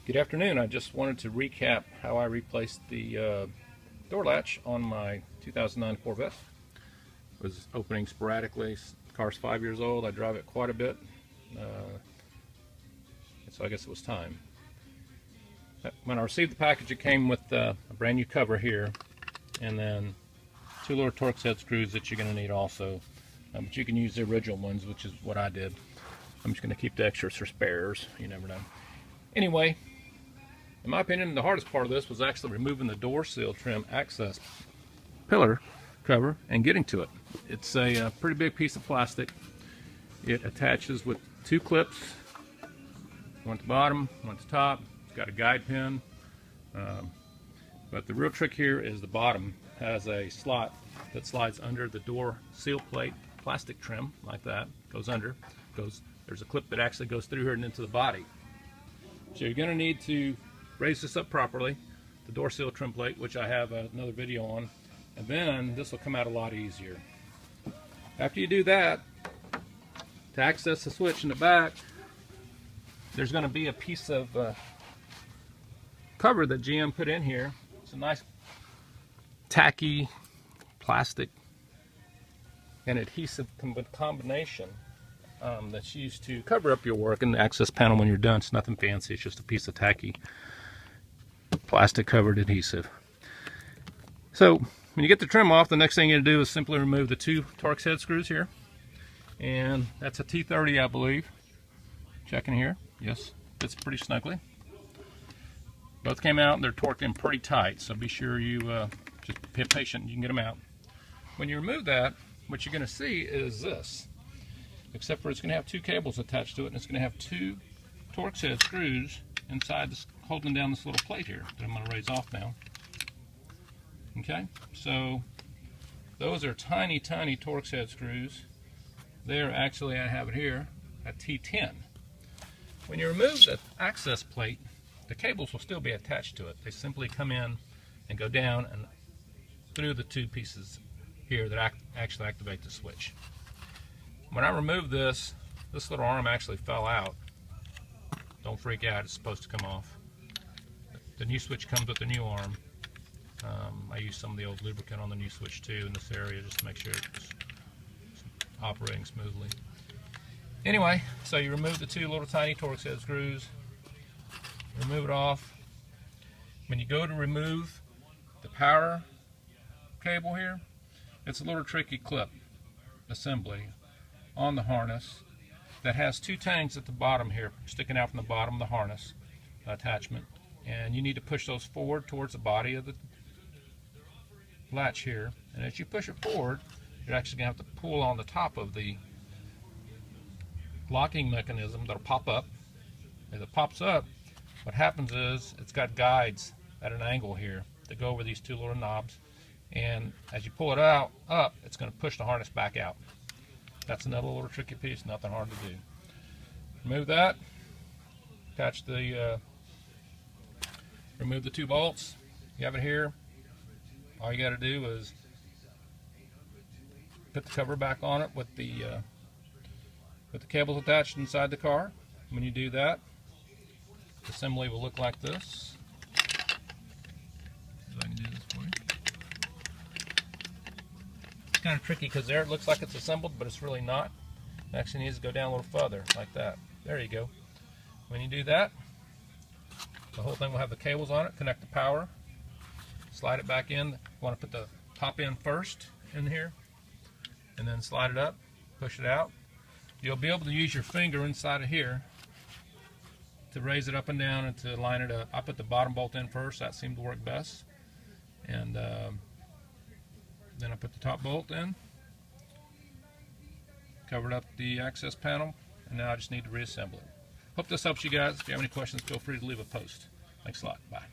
Good afternoon. I just wanted to recap how I replaced the door latch on my 2009 Corvette. It was opening sporadically. The car's 5 years old. I drive it quite a bit, so I guess it was time. When I received the package, it came with a brand new cover here, and then 2 little Torx head screws that you're going to need also. But you can use the original ones, which is what I did. I'm just going to keep the extras for spares. You never know. Anyway, in my opinion, the hardest part of this was actually removing the door seal trim access pillar cover and getting to it. It's a pretty big piece of plastic. It attaches with 2 clips, one at the bottom, one at the top. It's got a guide pin. But the real trick here is the bottom has a slot that slides under the door seal plate, plastic trim like that, goes under, there's a clip that actually goes through here and into the body. So you're going to need to raise this up properly, the door seal trim plate, which I have another video on, and then this will come out a lot easier. After you do that, to access the switch in the back, there's going to be a piece of cover that GM put in here. It's a nice tacky plastic and adhesive combination that's used to cover up your work and the access panel when you're done. It's nothing fancy, it's just a piece of tacky plastic covered adhesive. So when you get the trim off, the next thing you do is simply remove the 2 Torx head screws here, and that's a T30, I believe. Checking here, yes, fits pretty snugly. Both came out and they're torqued in pretty tight, so be sure you just be patient and you can get them out. When you remove that, what you're going to see is this, except for it's going to have 2 cables attached to it, and it's going to have 2 Torx head screws inside this, holding down this little plate here that I'm going to raise off now. Okay, so those are tiny Torx head screws. They're actually, I have it here, a T10. When you remove the access plate, the cables will still be attached to it. They simply come in and go down and through the 2 pieces here that actually activate the switch. When I removed this little arm actually fell out. Don't freak out, it's supposed to come off. The new switch comes with the new arm. I used some of the old lubricant on the new switch too in this area just to make sure it's operating smoothly. Anyway, so you remove the 2 little tiny Torx head screws, remove it off. When you go to remove the power cable here, it's a little tricky clip assembly on the harness that has 2 tangs at the bottom here sticking out from the bottom of the harness attachment, and you need to push those forward towards the body of the latch here, and as you push it forward, you're actually going to have to pull on the top of the locking mechanism that'll pop up. As it pops up, what happens is it's got guides at an angle here that go over these 2 little knobs, and as you pull it out up, it's going to push the harness back out. That's another little tricky piece, nothing hard to do. Remove that, attach the remove the 2 bolts. You have it here. All you got to do is put the cover back on it with the cables attached inside the car. When you do that, the assembly will look like this. I can do this for you. It's kind of tricky because there it looks like it's assembled, but it's really not. It actually needs to go down a little further, like that. There you go. When you do that, the whole thing will have the cables on it, connect the power, slide it back in. You want to put the top end first in here, and then slide it up, push it out. You'll be able to use your finger inside of here to raise it up and down and to line it up. I put the bottom bolt in first, that seemed to work best. And then I put the top bolt in, covered up the access panel, and now I just need to reassemble it. Hope this helps you guys. If you have any questions, feel free to leave a post. Thanks a lot. Bye.